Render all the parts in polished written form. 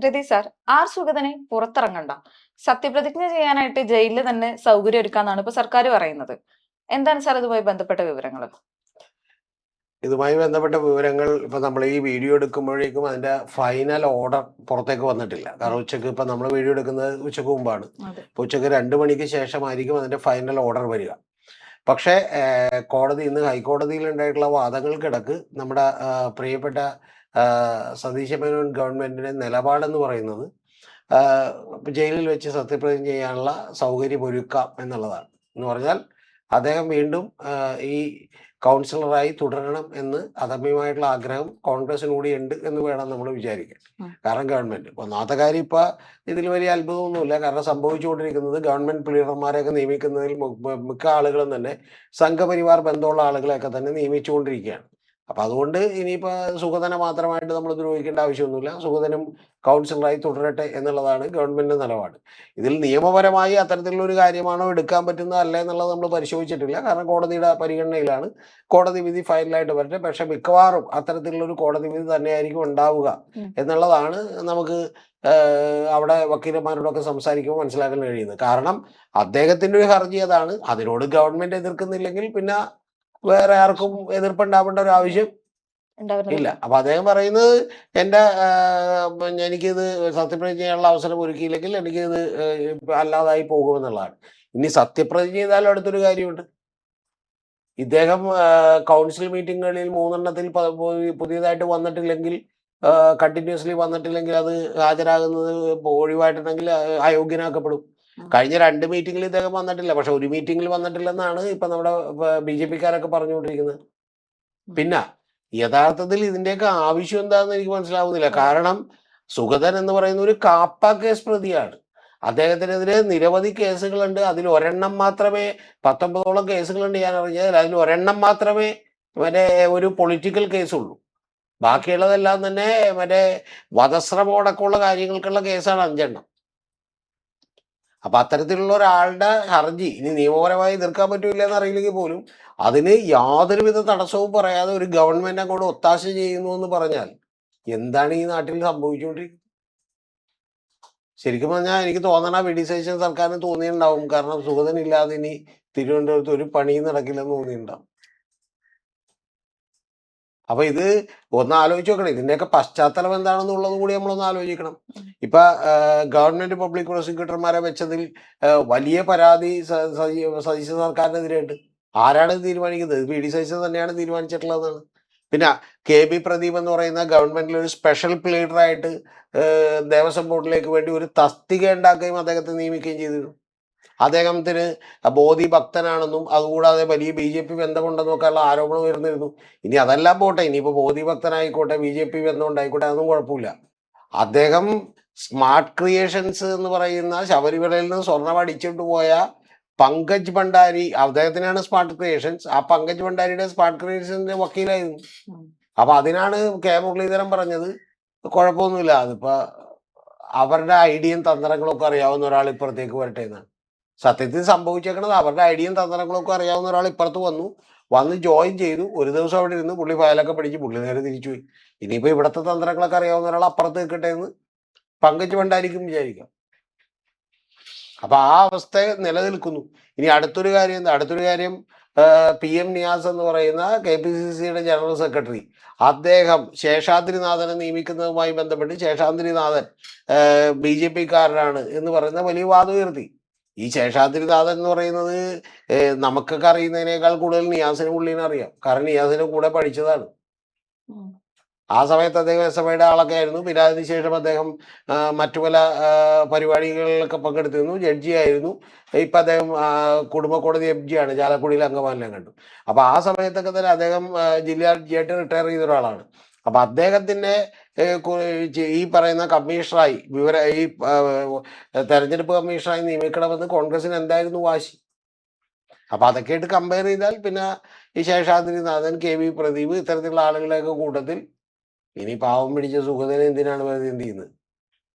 രതി sir, R സുഗതനെ പുറത്തിറങ്ങണ്ട, സത്യപ്രതിജ്ഞ ചെയ്യാനായിട്ട് ജയിലിൽ തന്നെ സൗകര്യം ഒരുക്കാന്നാണ് ഇപ്പൊ സർക്കാർ പറയുന്നത്. എന്താണ് സാർ ഇതുമായി ബന്ധപ്പെട്ട വിവരങ്ങൾ? ഇതുമായി ബന്ധപ്പെട്ട വിവരങ്ങൾ ഇപ്പൊ നമ്മൾ ഈ വീഡിയോ എടുക്കുമ്പോഴേക്കും അതിന്റെ ഫൈനൽ ഓർഡർ പുറത്തേക്ക് വന്നിട്ടില്ല. കാരണം ഉച്ചക്ക് ഇപ്പൊ നമ്മൾ വീഡിയോ എടുക്കുന്നത് ഉച്ചക്ക് മുമ്പാണ്. ഇപ്പൊ ഉച്ചക്ക് 2 മണിക്ക് ശേഷമായിരിക്കും അതിന്റെ ഫൈനൽ ഓർഡർ വരിക. പക്ഷേ കോടതി ഇന്ന് ഹൈക്കോടതിയിൽ ഉണ്ടായിട്ടുള്ള വാദങ്ങൾക്കിടക്ക് നമ്മുടെ പ്രിയപ്പെട്ട സതീശ മേനോൻ ഗവൺമെന്റിന്റെ നിലപാടെന്ന് പറയുന്നത് ജയിലിൽ വെച്ച് സത്യപ്രതിജ്ഞ ചെയ്യാനുള്ള സൗകര്യം ഒരുക്കാം എന്നുള്ളതാണ്. എന്ന് പറഞ്ഞാൽ അദ്ദേഹം വീണ്ടും ഈ കൗൺസിലറായി തുടരണം എന്ന് അദമ്യമായിട്ടുള്ള ആഗ്രഹം കോൺഗ്രസിനൂടെ ഉണ്ട് എന്ന് വേണം നമ്മൾ വിചാരിക്കാൻ. കാരണം ഗവൺമെന്റ് ഒന്നാമത്തെ കാര്യം ഇപ്പൊ ഇതിൽ വലിയ അത്ഭുതമൊന്നുമില്ല. കാരണം സംഭവിച്ചുകൊണ്ടിരിക്കുന്നത് ഗവൺമെന്റ് പ്ലീഡർമാരെയൊക്കെ നിയമിക്കുന്നതിൽ മിക്ക ആളുകളും തന്നെ സംഘപരിവാർ ബന്ധമുള്ള ആളുകളെയൊക്കെ തന്നെ നിയമിച്ചുകൊണ്ടിരിക്കുകയാണ്. അപ്പൊ അതുകൊണ്ട് ഇനിയിപ്പോ സുഗതനെ മാത്രമായിട്ട് നമ്മൾ ദ്രോഹിക്കേണ്ട ആവശ്യമൊന്നുമില്ല. സുഗതനും കൗൺസിലറായി തുടരട്ടെ എന്നുള്ളതാണ് ഗവൺമെന്റിന്റെ നിലപാട്. ഇതിൽ നിയമപരമായി അത്തരത്തിലുള്ള ഒരു കാര്യമാണോ എടുക്കാൻ പറ്റുന്നത് അല്ല എന്നുള്ളത് നമ്മൾ പരിശോധിച്ചിട്ടില്ല. കാരണം കോടതിയുടെ പരിഗണനയിലാണ്. കോടതി വിധി ഫൈനലായിട്ട് വരട്ടെ. പക്ഷെ മിക്കവാറും അത്തരത്തിലുള്ള ഒരു കോടതി വിധി തന്നെയായിരിക്കും ഉണ്ടാവുക എന്നുള്ളതാണ് നമുക്ക് അവിടെ വക്കീലന്മാരോടൊക്കെ സംസാരിക്കുമ്പോൾ മനസ്സിലാക്കാൻ കഴിയുന്നത്. കാരണം അദ്ദേഹത്തിന്റെ ഒരു ഹർജി അതാണ്. അതിനോട് ഗവൺമെന്റ് എതിർക്കുന്നില്ലെങ്കിൽ പിന്നെ വേറെ ആർക്കും എതിർപ്പുണ്ടാവേണ്ട ഒരു ആവശ്യം ഇല്ല. അപ്പൊ അദ്ദേഹം പറയുന്നത് എനിക്കിത് സത്യപ്രതിജ്ഞ ചെയ്യാനുള്ള അവസരം ഒരുക്കിയില്ലെങ്കിൽ എനിക്കിത് അല്ലാതായി പോകുമെന്നുള്ളതാണ്. ഇനി സത്യപ്രതിജ്ഞ ചെയ്താലും അടുത്തൊരു കാര്യമുണ്ട്. ഇദ്ദേഹം കൗൺസിൽ മീറ്റിങ്ങുകളിൽ 3 പുതിയതായിട്ട് വന്നിട്ടില്ലെങ്കിൽ, കണ്ടിന്യൂസ്ലി വന്നിട്ടില്ലെങ്കിൽ അത് ഹാജരാകുന്നത് ഒഴിവായിട്ടുണ്ടെങ്കിൽ അയോഗ്യനാക്കപ്പെടും. കഴിഞ്ഞ 2 മീറ്റിംഗിൽ ഇദ്ദേഹം വന്നിട്ടില്ല. പക്ഷെ ഒരു മീറ്റിംഗിൽ വന്നിട്ടില്ലെന്നാണ് ഇപ്പൊ നമ്മുടെ BJP-കാരൊക്കെ പറഞ്ഞുകൊണ്ടിരിക്കുന്നത്. പിന്നെ യഥാർത്ഥത്തിൽ ഇതിന്റെയൊക്കെ ആവശ്യം എന്താണെന്ന് എനിക്ക് മനസ്സിലാവുന്നില്ല. കാരണം സുഗതൻ എന്ന് പറയുന്ന ഒരു കാപ്പ കേസ് പ്രതിയാണ്. അദ്ദേഹത്തിനെതിരെ നിരവധി കേസുകളുണ്ട്. അതിൽ ഒരെണ്ണം മാത്രമേ 19ഓളം കേസുകളുണ്ട് ഞാൻ അറിഞ്ഞാൽ. അതിൽ ഒരെണ്ണം മാത്രമേ മറ്റേ ഒരു പൊളിറ്റിക്കൽ കേസുള്ളൂ. ബാക്കിയുള്ളതെല്ലാം തന്നെ മറ്റേ വധശ്രമമടക്കമുള്ള കാര്യങ്ങൾക്കുള്ള കേസാണ് 5 എണ്ണം. അപ്പൊ അത്തരത്തിലുള്ള ഒരാളുടെ ഹർജി ഇനി നിയമപരമായി എതിർക്കാൻ പറ്റൂല എന്ന് അറിയില്ലെങ്കിൽ പോലും അതിന് യാതൊരുവിധ തടസ്സവും പറയാതെ ഒരു ഗവൺമെന്റ് അങ്ങോട്ട് ഒത്താശ ചെയ്യുന്നു എന്ന് പറഞ്ഞാൽ എന്താണ് ഈ നാട്ടിൽ സംഭവിച്ചുകൊണ്ടിരിക്കുന്നത്? ശരിക്കും പറഞ്ഞാൽ എനിക്ക് തോന്നണ വി ഡി സതീശൻ സർക്കാരിന് തോന്നിയിട്ടുണ്ടാവും. കാരണം സുഗതൻ ഇല്ലാതെ ഇനി തിരുവനന്തപുരത്ത് ഒരു പണിയും നടക്കില്ലെന്ന് തോന്നിയിട്ടുണ്ടാവും. അപ്പൊ ഇത് ഒന്ന് ആലോചിച്ച് നോക്കണം. ഇതിന്റെയൊക്കെ പശ്ചാത്തലം എന്താണെന്നുള്ളത് കൂടി നമ്മളൊന്ന് ആലോചിക്കണം. ഇപ്പൊ ഗവൺമെന്റ് പബ്ലിക് പ്രോസിക്യൂട്ടർമാരെ വെച്ചതിൽ വലിയ പരാതി സതീശ സർക്കാരിനെതിരെ ഉണ്ട്. ആരാണ് തീരുമാനിക്കുന്നത്? വി ഡി സതീശൻ തന്നെയാണ് തീരുമാനിച്ചിട്ടുള്ളതാണ്. പിന്നെ KB പ്രദീപ് എന്ന് പറയുന്ന ഗവൺമെന്റിൽ ഒരു സ്പെഷ്യൽ പ്ലീഡറായിട്ട് ദേവസ്വം ബോർഡിലേക്ക് വേണ്ടി ഒരു തസ്തിക ഉണ്ടാക്കുകയും അദ്ദേഹത്തെ നിയമിക്കുകയും ചെയ്തിരുന്നു. അദ്ദേഹത്തിന് ബോധി ഭക്തനാണെന്നും അതുകൂടാതെ വലിയ BJP ബന്ധമുണ്ടെന്നും ഒക്കെ ഉള്ള ആരോപണം ഉയർന്നിരുന്നു. ഇനി അതെല്ലാം പോട്ടെ, ഇനിയിപ്പോൾ ബോധി ഭക്തനായിക്കോട്ടെ, BJP ബന്ധം ഉണ്ടായിക്കോട്ടെ, അതൊന്നും കുഴപ്പമില്ല. അദ്ദേഹം സ്മാർട്ട് ക്രിയേഷൻസ് എന്ന് പറയുന്ന ശബരിമലയിൽ നിന്ന് സ്വർണം അടിച്ചിട്ട് പോയ പങ്കജ് ഭണ്ഡാരി, അദ്ദേഹത്തിനാണ് സ്മാർട്ട് ക്രിയേഷൻസ്. ആ പങ്കജ് ഭണ്ഡാരിയുടെ സ്മാർട്ട് ക്രിയേഷൻസിന്റെ വക്കീലായിരുന്നു. അപ്പൊ അതിനാണ് K മുരളീധരൻ പറഞ്ഞത് കുഴപ്പമൊന്നുമില്ല, അതിപ്പോ അവരുടെ ഐഡിയയും തന്ത്രങ്ങളും ഒക്കെ അറിയാവുന്ന ഒരാൾ ഇപ്പുറത്തേക്ക് വരട്ടെ എന്നാണ്. സത്യത്തിൽ സംഭവിച്ചേക്കണത് അവരുടെ ഐഡിയയും തന്ത്രങ്ങളൊക്കെ അറിയാവുന്ന ഒരാൾ ഇപ്പുറത്ത് വന്ന് ജോയിൻ ചെയ്തു. ഒരു ദിവസം അവിടെ ഇരുന്ന് പുള്ളി ഫയലൊക്കെ പിടിച്ച് പുള്ളി നേരെ തിരിച്ചുപോയി. ഇനിയിപ്പോ ഇവിടുത്തെ തന്ത്രങ്ങളൊക്കെ അറിയാവുന്ന ഒരാൾ അപ്പുറത്ത് നിൽക്കട്ടെ എന്ന് പങ്കജ് ഭണ്ഡാരിക്കും വിചാരിക്കാം. അപ്പൊ ആ അവസ്ഥ നിലനിൽക്കുന്നു. ഇനി അടുത്തൊരു കാര്യം PM നിയാസ് എന്ന് പറയുന്ന KPCCയുടെ ജനറൽ സെക്രട്ടറി, അദ്ദേഹം ശേഷാദ്രിനാഥനെ നിയമിക്കുന്നതുമായി ബന്ധപ്പെട്ട് ശേഷാദ്രിനാഥൻ BJP-കാരനാണ് എന്ന് പറയുന്ന വലിയ വാദം ഉയർത്തി. ഈ ശേഷാദ്രിനാഥൻ എന്ന് പറയുന്നത് നമുക്കൊക്കെ അറിയുന്നതിനേക്കാൾ കൂടുതൽ നിയാസിന് പുള്ളിനെ അറിയാം. കാരണം നിയാസിന്റെ കൂടെ പഠിച്ചതാണ്. ആ സമയത്ത് അദ്ദേഹം SFIയുടെ ആളൊക്കെ ആയിരുന്നു. പിന്നെ അതിനുശേഷം അദ്ദേഹം മറ്റു പല പരിപാടികളിലൊക്കെ പങ്കെടുത്തിരുന്നു. ജഡ്ജിയായിരുന്നു. ഇപ്പം അദ്ദേഹം കുടുംബ കോടതി ജഡ്ജിയാണ്. ചാലക്കുടിയിൽ അംഗമാലിന്യം കണ്ടു. അപ്പൊ ആ സമയത്തൊക്കെ തന്നെ അദ്ദേഹം ജില്ലാ ജഡ്ജിയായിട്ട് റിട്ടയർ ചെയ്ത ഒരാളാണ്. അപ്പൊ അദ്ദേഹത്തിന്റെ ഈ പറയുന്ന കമ്മീഷണറായി ഈ തെരഞ്ഞെടുപ്പ് കമ്മീഷണറായി നിയമിക്കണമെന്ന് കോൺഗ്രസിന് എന്തായിരുന്നു വാശി? അപ്പൊ അതൊക്കെ ആയിട്ട് കമ്പയർ ചെയ്താൽ പിന്നെ ഈ ശേഷാദ്രിനാഥൻ, KB പ്രദീപ് ഇത്തരത്തിലുള്ള ആളുകളെയൊക്കെ കൂട്ടത്തിൽ ഇനി പാവം പിടിച്ച സുഗതനെ എന്തിനാണ് എന്ത് ചെയ്യുന്നത്?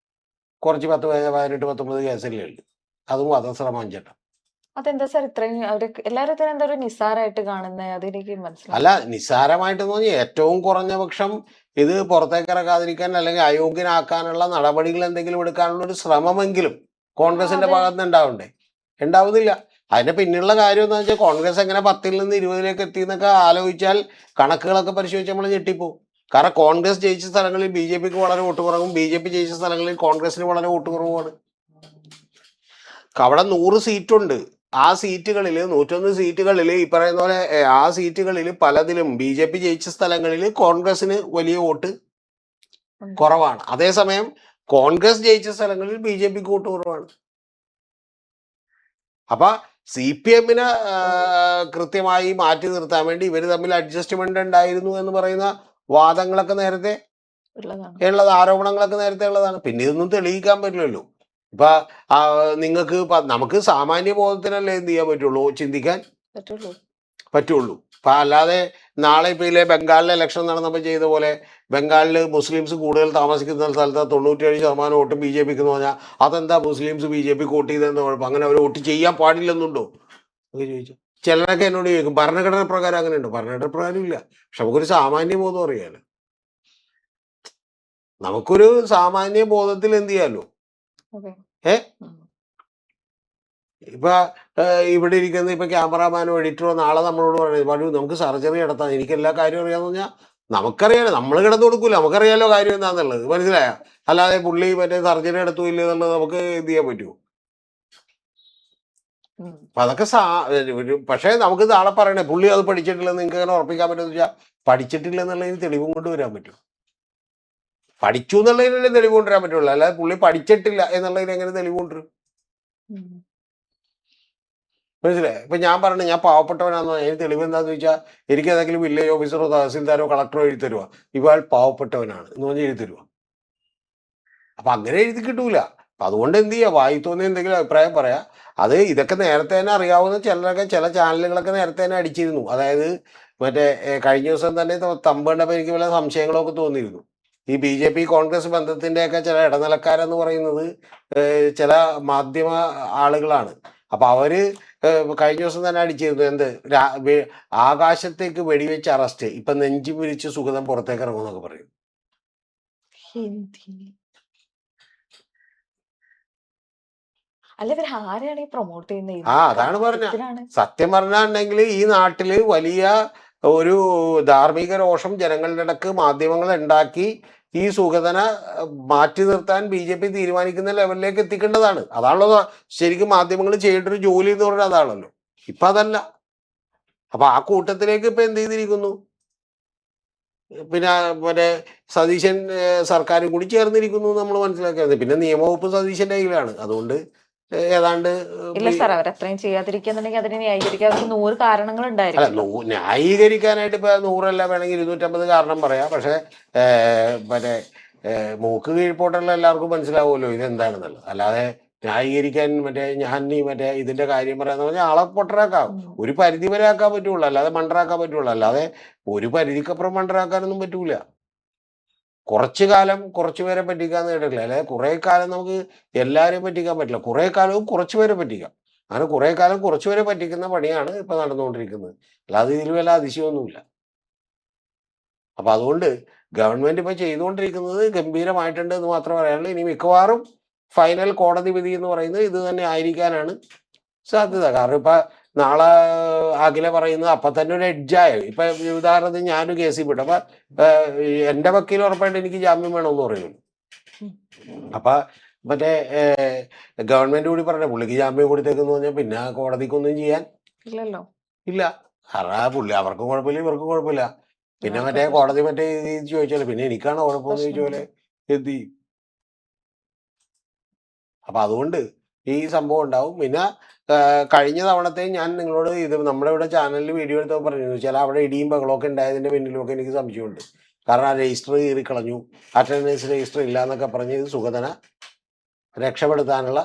കുറച്ച് 18-19 കേസല്ലേ ഉള്ളു, അതും വധശ്രമം 5 എണ്ണം. അതെന്താ സാർ ഇത്രയും എല്ലാവരും എന്താ ഒരു നിസ്സാരമായിട്ട് കാണുന്നത്? അതെനിക്ക് മനസ്സിലായി. അല്ല, നിസ്സാരമായിട്ട് തോന്നി ഏറ്റവും കുറഞ്ഞ പക്ഷം ഇത് പുറത്തേക്ക് ഇറക്കാതിരിക്കാൻ അല്ലെങ്കിൽ അയോഗ്യനാക്കാനുള്ള നടപടികൾ എന്തെങ്കിലും എടുക്കാനുള്ള ഒരു ശ്രമമെങ്കിലും കോൺഗ്രസിന്റെ അതെ. ഭാഗത്ത് നിന്ന് ഉണ്ടാവണ്ടേ? ഉണ്ടാവുന്നില്ല. അതിന്റെ പിന്നിലുള്ള കാര്യം എന്താ വെച്ചാൽ കോൺഗ്രസ് എങ്ങനെ 10ൽ നിന്ന് 20ലേക്ക് എത്തി എന്നൊക്കെ ആലോചിച്ചാൽ കണക്കുകളൊക്കെ പരിശോധിച്ച് നമ്മൾ ഞെട്ടിപ്പോവും. കാരണം കോൺഗ്രസ് ജയിച്ച സ്ഥലങ്ങളിൽ ബി ജെ പിക്ക് വളരെ വോട്ട് കുറവും, ബി ജെ പി ജയിച്ച സ്ഥലങ്ങളിൽ കോൺഗ്രസിന് വളരെ വോട്ട് കുറവുമാണ്. അവിടെ 100 സീറ്റുണ്ട്. ആ സീറ്റുകളിൽ 101 സീറ്റുകളിൽ ഈ പറയുന്ന പോലെ ആ സീറ്റുകളിൽ പലതിലും ബി ജെ പി ജയിച്ച സ്ഥലങ്ങളിൽ കോൺഗ്രസിന് വലിയ വോട്ട് ഉണ്ട്. കുറവാണ്. അതേസമയം കോൺഗ്രസ് ജയിച്ച സ്ഥലങ്ങളിൽ ബി ജെ പിക്ക് വോട്ട് കുറവാണ്. അപ്പൊ സി പി എമ്മിനെ കൃത്യമായി മാറ്റി നിർത്താൻ വേണ്ടി ഇവർ തമ്മിൽ അഡ്ജസ്റ്റ്മെന്റ് ഉണ്ടായിരുന്നു എന്ന് പറയുന്ന വാദങ്ങളൊക്കെ നേരത്തെ ഉള്ളതാണ്. ഉള്ളത്, ആരോപണങ്ങളൊക്കെ നേരത്തെ ഉള്ളതാണ്. പിന്നെ ഇതൊന്നും തെളിയിക്കാൻ പറ്റില്ലല്ലോ. ഇപ്പൊ നിങ്ങൾക്ക് നമുക്ക് സാമാന്യ ബോധത്തിനല്ലേ എന്ത് ചെയ്യാൻ പറ്റുള്ളൂ, ചിന്തിക്കാൻ പറ്റുള്ളൂ. പറ്റുള്ളൂ. അപ്പൊ അല്ലാതെ നാളെ ഇപ്പൊ ഇതിലെ ബംഗാളിലെ ഇലക്ഷൻ നടന്നപ്പോൾ ചെയ്ത പോലെ ബംഗാളിൽ മുസ്ലിംസ് കൂടുതൽ താമസിക്കുന്ന സ്ഥലത്ത് 97% വോട്ട് ബി ജെ പിക്ക് എന്ന് പറഞ്ഞാൽ അതെന്താ മുസ്ലിംസ് ബി ജെ പിക്ക് വോട്ട് ചെയ്തെന്ന് കുഴപ്പം, അങ്ങനെ അവർ വോട്ട് ചെയ്യാൻ പാടില്ലെന്നുണ്ടോ എന്ന് ചോദിച്ചു. ചിലരൊക്കെ എന്നോട് ചോദിക്കും ഭരണഘടന പ്രകാരം അങ്ങനെ ഉണ്ടോ? ഭരണഘടന പ്രകാരം ഇല്ല. പക്ഷെ നമുക്കൊരു സാമാന്യ ബോധം അറിയാലോ. നമുക്കൊരു സാമാന്യ ബോധത്തിൽ എന്ത് ചെയ്യാലോ. അതെ. ഏ ഉം. ഇപ്പൊ ഇവിടെ ഇരിക്കുന്ന ഇപ്പൊ ക്യാമറാമാനോ എഡിറ്ററോ നാളെ നമ്മളോട് പറയുന്നത് നമുക്ക് സർജറി നടത്താം, എനിക്ക് എല്ലാ കാര്യവും അറിയാന്ന് പറഞ്ഞാൽ നമുക്കറിയാലോ. നമ്മൾ കിടന്നു കൊടുക്കൂല, നമുക്കറിയാലോ കാര്യം എന്താന്നുള്ളത്. മനസ്സിലായ? അല്ലാതെ പുള്ളി മറ്റേ സർജറി നടത്തൂ ഇല്ല എന്നുള്ളത് നമുക്ക് എന്ത് ചെയ്യാൻ പറ്റുമോ? ഉം. അപ്പൊ അതൊക്കെ പക്ഷേ നമുക്ക് നാളെ പറയണേ പുള്ളി അത് പഠിച്ചിട്ടില്ലെന്ന് നിങ്ങൾക്ക് അങ്ങനെ ഉറപ്പിക്കാൻ പറ്റുമെന്ന് വെച്ചാൽ പഠിച്ചിട്ടില്ല എന്നുള്ളതിന് തെളിവും കൊണ്ടുവരാൻ പറ്റും. പഠിച്ചു എന്നുള്ളതിനല്ലേ തെളിവ് കൊണ്ടുവരാൻ പറ്റുള്ളൂ. അല്ലാതെ പുള്ളി പഠിച്ചിട്ടില്ല എന്നുള്ളതിന് എങ്ങനെ തെളിവ് കൊണ്ടുവരും? ഉം. മനസ്സിലായി? ഇപ്പൊ ഞാൻ പറഞ്ഞു ഞാൻ പാവപ്പെട്ടവനാണെന്ന് അതിന് തെളിവ് എന്താന്ന് ചോദിച്ചാൽ എനിക്ക് ഏതെങ്കിലും വില്ലേജ് ഓഫീസറോ തഹസിൽദാരോ കളക്ടറോ എഴുതി തരുക ഇവാൾ പാവപ്പെട്ടവനാണ് എന്ന് പറഞ്ഞ് എഴുതി തരുക. അപ്പൊ അങ്ങനെ എഴുതി കിട്ടൂല. അപ്പൊ അതുകൊണ്ട് എന്ത് ചെയ്യുക, വായി തോന്നിയ എന്തെങ്കിലും അഭിപ്രായം പറയാ. അത് ഇതൊക്കെ നേരത്തെ തന്നെ അറിയാവുന്ന ചിലരൊക്കെ ചില ചാനലുകളൊക്കെ നേരത്തെ തന്നെ അടിച്ചിരുന്നു. അതായത് മറ്റേ കഴിഞ്ഞ ദിവസം തന്നെ തമ്പ് കണ്ടപ്പോൾ എനിക്ക് പല സംശയങ്ങളൊക്കെ തോന്നിയിരുന്നു. ഈ ബി ജെ പി കോൺഗ്രസ് ബന്ധത്തിന്റെയൊക്കെ ചില ഇടനിലക്കാരെന്ന് പറയുന്നത് ചില മാധ്യമ ആളുകളാണ്. അപ്പൊ അവര് കഴിഞ്ഞ ദിവസം തന്നെ അടിച്ചിരുന്നു എന്ത് ആകാശത്തേക്ക് വെടിവെച്ച് അറസ്റ്റ്, ഇപ്പൊ നെഞ്ചു പിരിച്ച് സുഗതം പുറത്തേക്ക് ഇറങ്ങുമെന്നൊക്കെ പറയും. ഹിന്ദി. അല്ല ഇവർ ആരെയാണ് ഈ പ്രൊമോട്ട് ചെയ്യുന്നത്? അതാണ് പറഞ്ഞ. എന്തിനാണ്? സത്യം പറഞ്ഞിട്ടുണ്ടെങ്കിൽ ഈ നാട്ടില് വലിയ ഒരു ധാർമ്മിക രോഷം ജനങ്ങളുടെ ഇടക്ക് മാധ്യമങ്ങൾ ഉണ്ടാക്കി ഈ സുഗതനെ മാറ്റി നിർത്താൻ ബി ജെ പി തീരുമാനിക്കുന്ന ലെവലിലേക്ക് എത്തിക്കേണ്ടതാണ്. അതാണല്ലോ ശരിക്കും മാധ്യമങ്ങൾ ചെയ്യേണ്ട ഒരു ജോലി എന്ന് പറഞ്ഞാൽ അതാണല്ലോ. ഇപ്പൊ അതല്ല. അപ്പൊ ആ കൂട്ടത്തിലേക്ക് ഇപ്പൊ എന്ത് ചെയ്തിരിക്കുന്നു, പിന്നെ മറ്റേ സതീശൻ സർക്കാരും കൂടി ചേർന്നിരിക്കുന്നു നമ്മൾ മനസ്സിലാക്കിയത്. പിന്നെ നിയമവകുപ്പ് സതീശന്റെ കയ്യിലാണ്. അതുകൊണ്ട് ഏതാണ്ട് ഇല്ല സാർ, അവരത്രയും ചെയ്യാതിരിക്കുന്നുണ്ടെങ്കിൽ അതിനെ ന്യായീകരിക്കാൻ അവർക്ക് 100 കാരണങ്ങൾ അല്ല ഉണ്ടായിരിക്കും. ന്യായീകരിക്കാനായിട്ട് ഇപ്പൊ 100 വേണമെങ്കിൽ 250 കാരണം പറയാം. പക്ഷെ മറ്റേ മൂക്ക് കീഴ്പോട്ടുള്ള എല്ലാവർക്കും മനസ്സിലാവുമല്ലോ ഇതെന്താണെന്നുള്ളത്. അല്ലാതെ ന്യായീകരിക്കാൻ ഞാൻ ഈ ഇതിന്റെ കാര്യം പറയാന്ന് പറഞ്ഞാൽ ആളെ പൊട്ടറാക്കാം. ഒരു പരിധി വരെ ആക്കാൻ പറ്റുള്ളൂ, അല്ലാതെ മണ്ടറാക്കാൻ പറ്റുള്ളൂ. അല്ലാതെ ഒരു പരിധിക്കപ്പുറം മണ്ടറാക്കാനൊന്നും പറ്റൂല. കുറച്ചു കാലം കുറച്ചു പേരെ പറ്റിക്കാന്ന് കേട്ടിട്ടില്ല. അല്ലാതെ കുറെ കാലം നമുക്ക് എല്ലാവരെയും പറ്റിക്കാൻ പറ്റില്ല. കുറെ കാലവും കുറച്ചു പേരെ പറ്റിക്കാം. അങ്ങനെ കുറെ കാലം കുറച്ചു പേരെ പറ്റിക്കുന്ന പണിയാണ് ഇപ്പൊ നടന്നുകൊണ്ടിരിക്കുന്നത്. അല്ലാതെ ഇതിൽ വല്ല അതിശയമൊന്നുമില്ല. അപ്പൊ അതുകൊണ്ട് ഗവൺമെന്റ് ഇപ്പൊ ചെയ്തുകൊണ്ടിരിക്കുന്നത് ഗംഭീരമായിട്ടുണ്ട് എന്ന് മാത്രമേ പറയാനുള്ളൂ. ഇനി മിക്കവാറും ഫൈനൽ കോടതി വിധി എന്ന് പറയുന്നത് ഇത് തന്നെ ആയിരിക്കാനാണ് സാധ്യത. കാരണം ഇപ്പൊ നാളെ അഖില പറയുന്നത് അപ്പൊ തന്നെ ഒരു എഡ്ജായോ. ഇപ്പൊ ഉദാഹരണത്തിന് ഞാനൊരു കേസിൽ വിട്ടു. അപ്പൊ എന്റെ വക്കീൽ ഉറപ്പായിട്ട് എനിക്ക് ജാമ്യം വേണമെന്ന് പറയുള്ളൂ. അപ്പൊ മറ്റേ ഗവൺമെന്റ് കൂടി പറഞ്ഞ പുള്ളിക്ക് ജാമ്യം കൊടുത്തേക്കെന്ന് പറഞ്ഞാൽ പിന്നെ കോടതിക്കൊന്നും ചെയ്യാൻ ഇല്ലല്ലോ. ഇല്ല. കാരണം പുള്ളി അവർക്കും കുഴപ്പമില്ല ഇവർക്കും കുഴപ്പമില്ല. പിന്നെ മറ്റേ കോടതി മറ്റേ ഇത് ചോദിച്ചാല് പിന്നെ എനിക്കാണ് കുഴപ്പമെന്ന് ചോദിച്ച പോലെ എന്ത് ചെയ്യും. അപ്പൊ അതുകൊണ്ട് ഈ സംഭവം ഉണ്ടാവും. പിന്നെ കഴിഞ്ഞ തവണത്തെ ഞാൻ നിങ്ങളോട് ഇത് നമ്മുടെ ഇവിടെ ചാനലിൽ വീഡിയോ എടുത്തപ്പോൾ പറഞ്ഞു ചില അവിടെ ഇടിയും ബഹളമൊക്കെ ഉണ്ടായതിന്റെ പിന്നിലൊക്കെ എനിക്ക് സംശയമുണ്ട്. കാരണം ആ രജിസ്റ്റർ കീറിക്കളഞ്ഞു, അറ്റൻഡൻസ് രജിസ്റ്റർ ഇല്ല എന്നൊക്കെ പറഞ്ഞ് ഇത് സുഗതനെ രക്ഷപ്പെടുത്താനുള്ള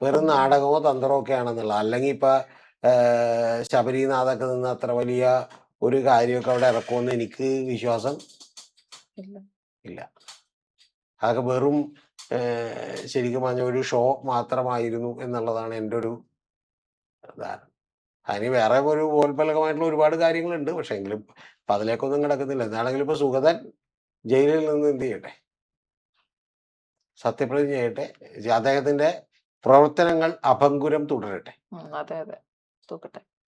വെറും നാടകമോ തന്ത്രമോ ഒക്കെ ആണെന്നുള്ള. അല്ലെങ്കിൽ ഇപ്പൊ ശബരിനാഥൊക്കെ നിന്ന് അത്ര വലിയ ഒരു കാര്യമൊക്കെ അവിടെ ഇറക്കുമെന്ന് എനിക്ക് വിശ്വാസം ഇല്ല. അതൊക്കെ വെറും ശരിക്കും പറഞ്ഞ ഒരു ഷോ മാത്രമായിരുന്നു എന്നുള്ളതാണ് എൻ്റെ ഒരു ധാരണ. അതിന് വേറെ ഒരു ഉപോത്ബലകമായിട്ടുള്ള ഒരുപാട് കാര്യങ്ങളുണ്ട്. പക്ഷെ എങ്കിലും അപ്പൊ അതിലേക്കൊന്നും കിടക്കുന്നില്ല. എന്താണെങ്കിലും ഇപ്പൊ സുഗതൻ ജയിലിൽ നിന്ന് എന്ത് ചെയ്യട്ടെ, സത്യപ്രതിജ്ഞ ചെയ്യട്ടെ, അദ്ദേഹത്തിന്റെ പ്രവർത്തനങ്ങൾ അഭംഗുരം തുടരട്ടെ. അതെ അതെ തൂക്കട്ടെ.